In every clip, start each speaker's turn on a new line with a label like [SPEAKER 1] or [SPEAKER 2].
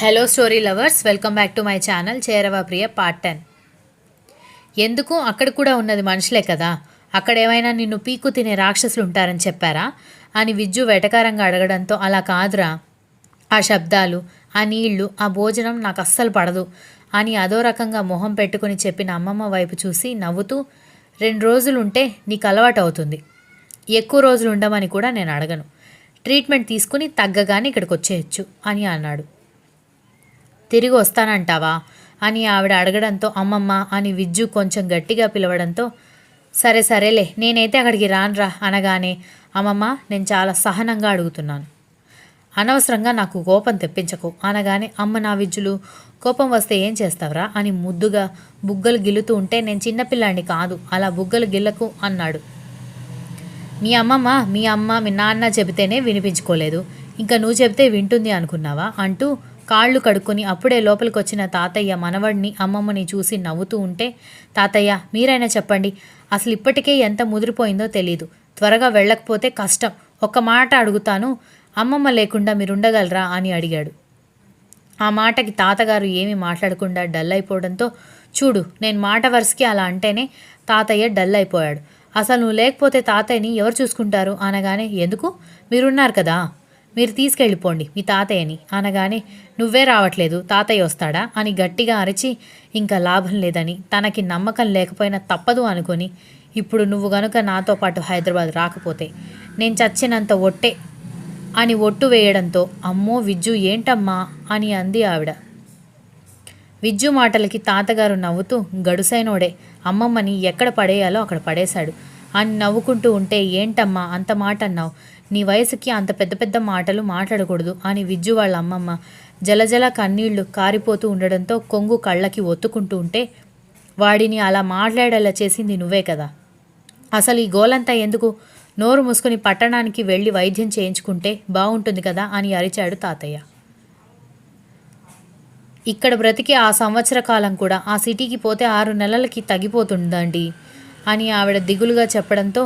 [SPEAKER 1] Hello story lovers, welcome back to my channel చేరవ ప్రియ part 10. ఎందుకు అక్కడ కూడా ఉన్నది మనుషులే కదా, అక్కడ ఏమైనా నిన్ను పీకు తినే రాక్షసులు ఉంటారని చెప్పారా అని విజ్జు వెటకారంగా అడగడంతో, అలా కాదురా, ఆ శబ్దాలు, ఆ నీళ్లు, ఆ భోజనం నాకు అస్సలు పడదు అని అదో రకంగా మొహం పెట్టుకుని చెప్పిన అమ్మమ్మ వైపు చూసి నవ్వుతూ, 2 రోజులు ఉంటే నీకు అలవాటు అవుతుంది, ఎక్కువ రోజులు ఉండమని కూడా నేను అడగను, ట్రీట్మెంట్ తీసుకుని తగ్గగానే ఇక్కడికి వచ్చేయచ్చు అని అన్నాడు. తిరిగి వస్తానంటావా అని ఆవిడ అడగడంతో, అమ్మమ్మ అని విజ్జు కొంచెం గట్టిగా పిలవడంతో, సరే సరేలే, నేనైతే అక్కడికి రానురా అనగానే, అమ్మమ్మ నేను చాలా సహనంగా అడుగుతున్నాను, అనవసరంగా నాకు కోపం తెప్పించకు అనగానే, అమ్మ నా విజ్జులు, కోపం వస్తే ఏం చేస్తావురా అని ముద్దుగా బుగ్గలు గిల్లుతూ ఉంటే, నేను చిన్నపిల్లాడిని కాదు, అలా బుగ్గలు గిల్లకు అన్నాడు. మీ అమ్మ మీ నాన్న చెబితేనే వినిపించుకోలేదు, ఇంకా నువ్వు చెబితే వింటుంది అనుకున్నావా అంటూ కాళ్ళు కడుక్కొని అప్పుడే లోపలికి వచ్చిన తాతయ్య మనవడిని అమ్మమ్మని చూసి నవ్వుతూ ఉంటే, తాతయ్య మీరైనా చెప్పండి, అసలు ఇప్పటికే ఎంత ముదిరిపోయిందో తెలీదు, త్వరగా వెళ్ళకపోతే కష్టం, ఒక్క మాట అడుగుతాను, అమ్మమ్మ లేకుండా మీరుండగలరా అని అడిగాడు. ఆ మాటకి తాతగారు ఏమీ మాట్లాడకుండా డల్ అయిపోవడంతో, చూడు నేను మాట వరుసకి అలా అంటేనే తాతయ్య డల్ అయిపోయాడు, అసలు నువ్వు లేకపోతే తాతయ్యని ఎవరు చూసుకుంటారు అనగానే, ఎందుకు మీరున్నారు కదా, మీరు తీసుకెళ్ళిపోండి మీ తాతయ్యని అనగానే, నువ్వే రావట్లేదు తాతయ్య వస్తాడా అని గట్టిగా అరిచి, ఇంకా లాభం లేదని, తనకి నమ్మకం లేకపోయినా తప్పదు అనుకొని, ఇప్పుడు నువ్వు గనుక నాతో పాటు హైదరాబాద్ రాకపోతే నేను చచ్చినంత ఒట్టే అని ఒట్టు వేయడంతో, అమ్మో విజ్జు ఏంటమ్మా అని అంది ఆవిడ. విజ్జు మాటలకి తాతగారు నవ్వుతూ, గడుసైనోడే, అమ్మమ్మని ఎక్కడ పడేయాలో అక్కడ పడేశాడు అని నవ్వుకుంటూ ఉంటే, ఏంటమ్మా అంత మాట అన్నావు, నీ వయసుకి అంత పెద్ద పెద్ద మాటలు మాట్లాడకూడదు అని విజ్జు వాళ్ళ అమ్మమ్మ జలజల కన్నీళ్లు కారిపోతూ ఉండడంతో కొంగు కళ్ళకి ఒత్తుకుంటూ ఉంటే, వాడిని అలా మాట్లాడేలా చేసింది నువ్వే కదా, అసలు ఈ గోలంతా ఎందుకు, నోరు మూసుకుని పట్టణానికి వెళ్ళి వైద్యం చేయించుకుంటే బాగుంటుంది కదా అని అరిచాడు తాతయ్య. ఇక్కడ బ్రతికి ఆ సంవత్సర కాలం కూడా ఆ సిటీకి పోతే 6 నెలలకి తగ్గిపోతుందండి అని ఆవిడ దిగులుగా చెప్పడంతో,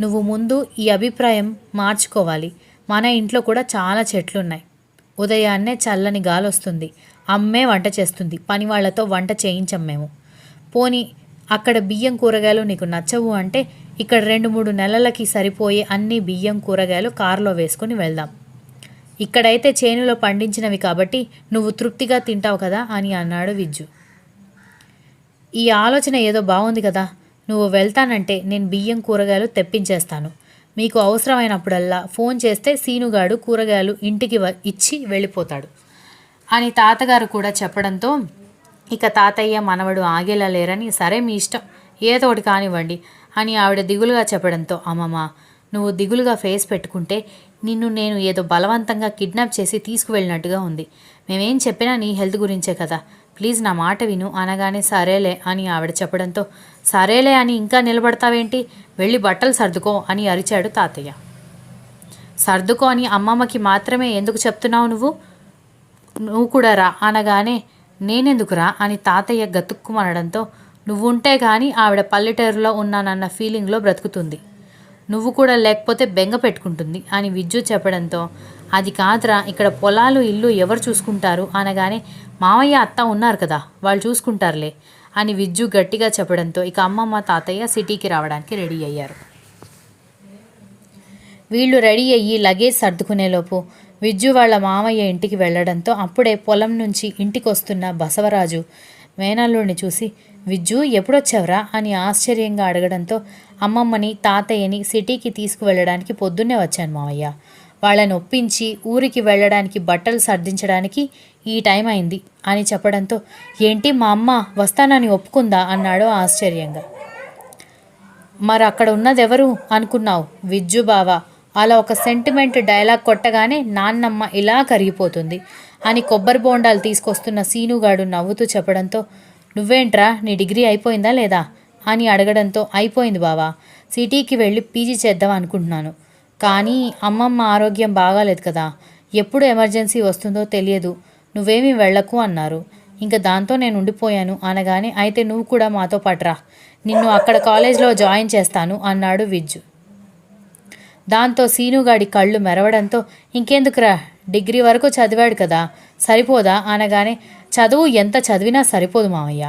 [SPEAKER 1] నువ్వు ముందు ఈ అభిప్రాయం మార్చుకోవాలి, మన ఇంట్లో కూడా చాలా చెట్లున్నాయి, ఉదయాన్నే చల్లని గాలి వస్తుంది, అమ్మే వంట చేస్తుంది, పని వాళ్లతో వంట చేయించం మేము, పోనీ అక్కడ బియ్యం కూరగాయలు నీకు నచ్చవు అంటే ఇక్కడ 2-3 నెలలకి సరిపోయే అన్ని బియ్యం కూరగాయలు కారులో వేసుకొని వెళ్దాం, ఇక్కడైతే చేనులో పండించినవి కాబట్టి నువ్వు తృప్తిగా తింటావు కదా అని అన్నాడు విజ్జు. ఈ ఆలోచన ఏదో బాగుంది కదా, నువ్వు వెళ్తానంటే నేను బియ్యం కూరగాయలు తెప్పించేస్తాను, మీకు అవసరమైనప్పుడల్లా ఫోన్ చేస్తే సీనుగాడు కూరగాయలు ఇంటికి ఇచ్చి వెళ్ళిపోతాడు అని తాతగారు కూడా చెప్పడంతో, ఇక తాతయ్య మనవడు ఆగేలా లేరని, సరే మీ ఇష్టం ఏదో ఒకటి కానివ్వండి అని ఆవిడ దిగులుగా చెప్పడంతో, అమ్మమ్మ నువ్వు దిగులుగా ఫేస్ పెట్టుకుంటే నిన్ను నేను ఏదో బలవంతంగా కిడ్నాప్ చేసి తీసుకువెళ్ళినట్టుగా ఉంది, మేమేం చెప్పినా నీ హెల్త్ గురించే కదా, ప్లీజ్ నా మాట విను అనగానే, సరేలే అని ఆవిడ చెప్పడంతో, సరేలే అని ఇంకా నిలబడతావేంటి, వెళ్ళి బట్టలు సర్దుకో అని అరిచాడు తాతయ్య. సర్దుకో అని అమ్మమ్మకి మాత్రమే ఎందుకు చెప్తున్నావు, నువ్వు కూడా రా అనగానే, నేనెందుకురా అని తాతయ్య గతుక్కుమనడంతో, నువ్వుంటే కానీ ఆవిడ పల్లెటూరులో ఉన్నానన్న ఫీలింగ్లో బ్రతుకుతుంది, నువ్వు కూడా లేకపోతే బెంగ పెట్టుకుంటుంది అని విజ్జు చెప్పడంతో, అది కాదురా, ఇక్కడ పొలాలు ఇల్లు ఎవరు చూసుకుంటారు అనగానే, మామయ్య అత్త ఉన్నారు కదా వాళ్ళు చూసుకుంటారులే అని విజ్జు గట్టిగా చెప్పడంతో, ఇక అమ్మమ్మ తాతయ్య సిటీకి రావడానికి రెడీ అయ్యారు. వీళ్ళు రెడీ అయ్యి లగేజ్ సర్దుకునేలోపు విజ్జు వాళ్ళ మామయ్య ఇంటికి వెళ్ళడంతో, అప్పుడే పొలం నుంచి ఇంటికి వస్తున్న బసవరాజు మేనల్లుడిని చూసి, విజ్జు ఎప్పుడొచ్చావురా అని ఆశ్చర్యంగా అడగడంతో, అమ్మమ్మని తాతయ్యని సిటీకి తీసుకువెళ్ళడానికి పొద్దున్నే వచ్చాను మామయ్య, వాళ్ళని ఒప్పించి ఊరికి వెళ్ళడానికి బట్టలు సర్దించడానికి ఈ టైం అయింది అని చెప్పడంతో, ఏంటి మా అమ్మ వస్తానని ఒప్పుకుందా అన్నాడు ఆశ్చర్యంగా. మరి అక్కడ ఉన్నదెవరు అనుకున్నావు, విజ్జు బావా, అలా ఒక సెంటిమెంట్ డైలాగ్ కొట్టగానే నాన్నమ్మ ఇలా కరిగిపోతుంది అని కొబ్బరి బోండాలు తీసుకొస్తున్న సీనుగాడు నవ్వుతూ చెప్పడంతో, నువ్వేంట్రా నీ డిగ్రీ అయిపోయిందా లేదా అని అడగడంతో, అయిపోయింది బావా, సిటీకి వెళ్ళి పీజీ చేద్దాం అనుకుంటున్నాను, కానీ అమ్మమ్మ ఆరోగ్యం బాగాలేదు కదా, ఎప్పుడు ఎమర్జెన్సీ వస్తుందో తెలియదు, నువ్వేమీ వెళ్ళకు అన్నారు, ఇంకా దాంతో నేను ఉండిపోయాను అనగానే, అయితే నువ్వు కూడా మాతో పాటు రా, నిన్ను అక్కడ కాలేజ్లో జాయిన్ చేస్తాను అన్నాడు విజ్జు. దాంతో సీనుగాడి కళ్ళు మెరవడంతో ఇంకెందుకురా, డిగ్రీ వరకు చదివాడు కదా, సరిపోదా అనగానే చదువు ఎంత చదివినా సరిపోదు మామయ్య.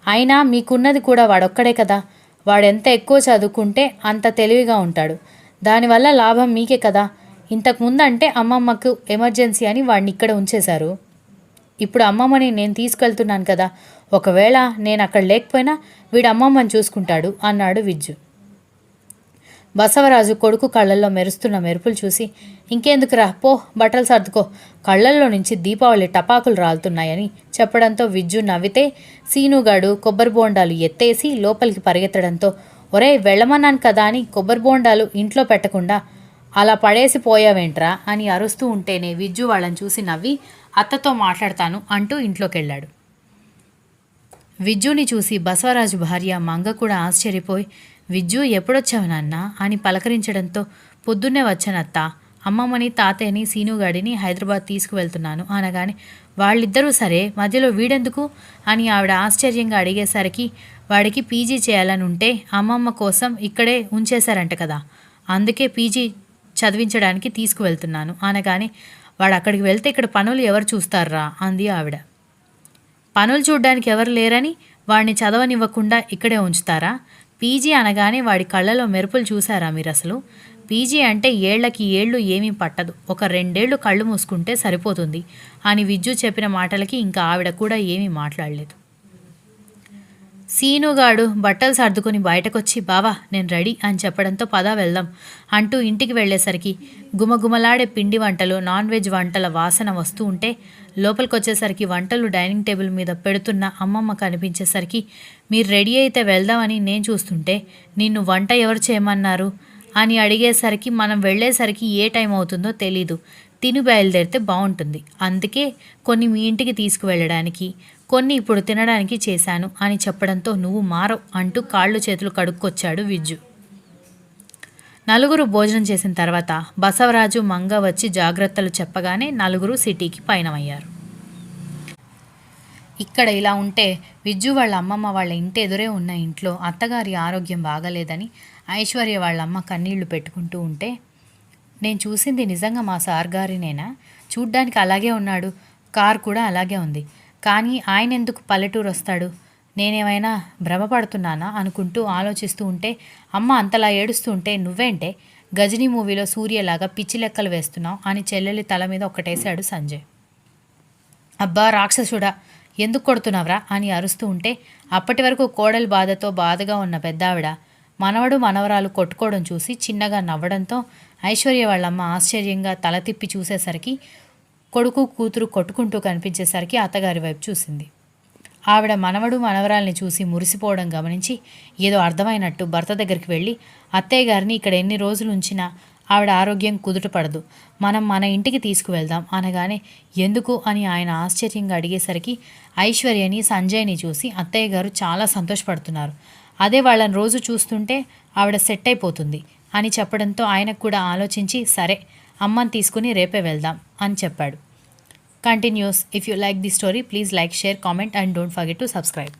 [SPEAKER 1] అయినా మీకున్నది కూడా వాడొక్కడే కదా. వాడెంత ఎక్కువ చదువుకుంటే అంత తెలివిగా ఉంటాడు. దానివల్ల లాభం మీకే కదా. ఇంతకుముందు అంటే అమ్మమ్మకు ఎమర్జెన్సీ అని వాడిని ఇక్కడ ఉంచేశారు. ఇప్పుడు అమ్మమ్మని నేను తీసుకెళ్తున్నాను కదా, ఒకవేళ నేను అక్కడ లేకపోయినా వీడు అమ్మమ్మని చూసుకుంటాడు అన్నాడు విజ్జు. బసవరాజు కొడుకు కళ్ళల్లో మెరుస్తున్న మెరుపులు చూసి ఇంకెందుకురా పో, బట్టలు సర్దుకో, కళ్ళల్లో నుంచి దీపావళి టపాకులు రాలుతున్నాయని చెప్పడంతో విజ్జు నవ్వితే సీనుగాడు కొబ్బరి బోండాలు ఎత్తేసి లోపలికి పరిగెత్తడంతో ఒరే వెళ్ళమన్నాను కదా అని కొబ్బరి బోండాలు ఇంట్లో పెట్టకుండా అలా పడేసి పోయావేంట్రా అని అరుస్తూ ఉంటేనే విజ్జు వాళ్ళని చూసి నవ్వి అత్తతో మాట్లాడతాను అంటూ ఇంట్లోకి వెళ్ళాడు. విజ్జుని చూసి బసవరాజు భార్య మంగ కూడా ఆశ్చర్యపోయి విజ్జు ఎప్పుడొచ్చావు నాన్న అని పలకరించడంతో పొద్దున్నే వచ్చానత్త, అమ్మమ్మని తాతయ్యని సీనుగాడిని హైదరాబాద్ తీసుకువెళ్తున్నాను అనగానే వాళ్ళిద్దరూ సరే మధ్యలో వీడెందుకు అని ఆవిడ ఆశ్చర్యంగా అడిగేసరికి వాడికి పీజీ చేయాలని ఉంటే అమ్మమ్మ కోసం ఇక్కడే ఉంచేశారంట కదా, అందుకే పీజీ చదివించడానికి తీసుకువెళ్తున్నాను అనగానే వాడు అక్కడికి వెళ్తే ఇక్కడ పనులు ఎవరు చూస్తారా అంది ఆవిడ. పనులు చూడ్డానికి ఎవరు లేరని వాడిని చదవనివ్వకుండా ఇక్కడే ఉంచుతారా? పీజీ అనగానే వాడి కళ్ళలో మెరుపులు చూసారా మీరు అసలు? పీజీ అంటే ఏళ్లకి ఏళ్ళు ఏమీ పట్టదు, ఒక 2 ఏళ్ళు కళ్ళు మూసుకుంటే సరిపోతుంది అని విజ్జు చెప్పిన మాటలకి ఇంకా ఆవిడ కూడా ఏమీ మాట్లాడలేదు. సీనుగాడు బట్టలు సర్దుకొని బయటకొచ్చి బావా నేను రెడీ అని చెప్పడంతో పద వెళ్దాం అంటూ ఇంటికి వెళ్ళేసరికి గుమగుమలాడే పిండి వంటలు, నాన్ వెజ్ వంటల వాసన వస్తూ ఉంటే లోపలికొచ్చేసరికి వంటలు డైనింగ్ టేబుల్ మీద పెడుతున్న అమ్మమ్మ కనిపించేసరికి మీరు రెడీ అయితే వెళ్దామని నేను చూస్తుంటే నిన్ను వంట ఎవరు చేయమన్నారు అని అడిగేసరికి మనం వెళ్ళేసరికి ఏ టైం అవుతుందో తెలీదు, తిని బయలుదేరితే బాగుంటుంది, అందుకే కొన్ని మీ ఇంటికి తీసుకువెళ్ళడానికి, కొన్ని ఇప్పుడు తినడానికి చేశాను అని చెప్పడంతో నువ్వు మారవు అంటూ కాళ్ళు చేతులు కడుక్కొచ్చాడు విజ్జు. నలుగురు భోజనం చేసిన తర్వాత బసవరాజు మంగ వచ్చి జాగ్రత్తలు చెప్పగానే నలుగురు సిటీకి పయనమయ్యారు. ఇక్కడ ఇలా ఉంటే విజ్జు వాళ్ళ అమ్మమ్మ వాళ్ళ ఇంటి ఎదురే ఉన్న ఇంట్లో అత్తగారి ఆరోగ్యం బాగలేదని ఐశ్వర్య వాళ్ళమ్మ కన్నీళ్లు పెట్టుకుంటూ ఉంటే నేను చూసింది నిజంగా మా సార్ గారినేనా? చూడ్డానికి అలాగే ఉన్నాడు, కార్ కూడా అలాగే ఉంది, కానీ ఆయన ఎందుకు పల్లెటూరు వస్తాడు? నేనేమైనా భ్రమపడుతున్నానా అనుకుంటూ ఆలోచిస్తూ ఉంటే అమ్మ అంతలా ఏడుస్తూ ఉంటే నువ్వేంటే గజనీ మూవీలో సూర్యలాగా పిచ్చి లెక్కలు వేస్తున్నావు అని చెల్లెలి తల మీద ఒక్కటేశాడు సంజయ్. అబ్బా రాక్షసుడా, ఎందుకు కొడుతున్నావురా అని అరుస్తూ ఉంటే అప్పటి వరకు కోడలి బాధతో బాధగా ఉన్న పెద్దావిడ మనవడు మనవరాలు కొట్టుకోవడం చూసి చిన్నగా నవ్వడంతో ఐశ్వర్య వాళ్ళమ్మ ఆశ్చర్యంగా తల తిప్పి చూసేసరికి కొడుకు కూతురు కొట్టుకుంటూ కనిపించేసరికి అత్తగారి వైపు చూసింది. ఆవిడ మనవడు మనవరాల్ని చూసి మురిసిపోవడం గమనించి ఏదో అర్థమైనట్టు భర్త దగ్గరికి వెళ్ళి అత్తయ్య గారిని ఇక్కడ ఎన్ని రోజులు ఉంచినా ఆవిడ ఆరోగ్యం కుదుటపడదు, మనం మన ఇంటికి తీసుకువెళ్దాం అనగానే ఎందుకు అని ఆయన ఆశ్చర్యంగా అడిగేసరికి ఐశ్వర్యని సంజయ్ని చూసి అత్తయ్య గారు చాలా సంతోషపడుతున్నారు, అదే వాళ్ళని రోజు చూస్తుంటే ఆవిడ సెట్ అయిపోతుంది అని చెప్పడంతో ఆయనకు కూడా ఆలోచించి సరే అమ్మని తీసుకుని రేపే వెళ్దాం అని చెప్పాడు. Continuous. If you like the story please like, share, comment and don't forget to subscribe.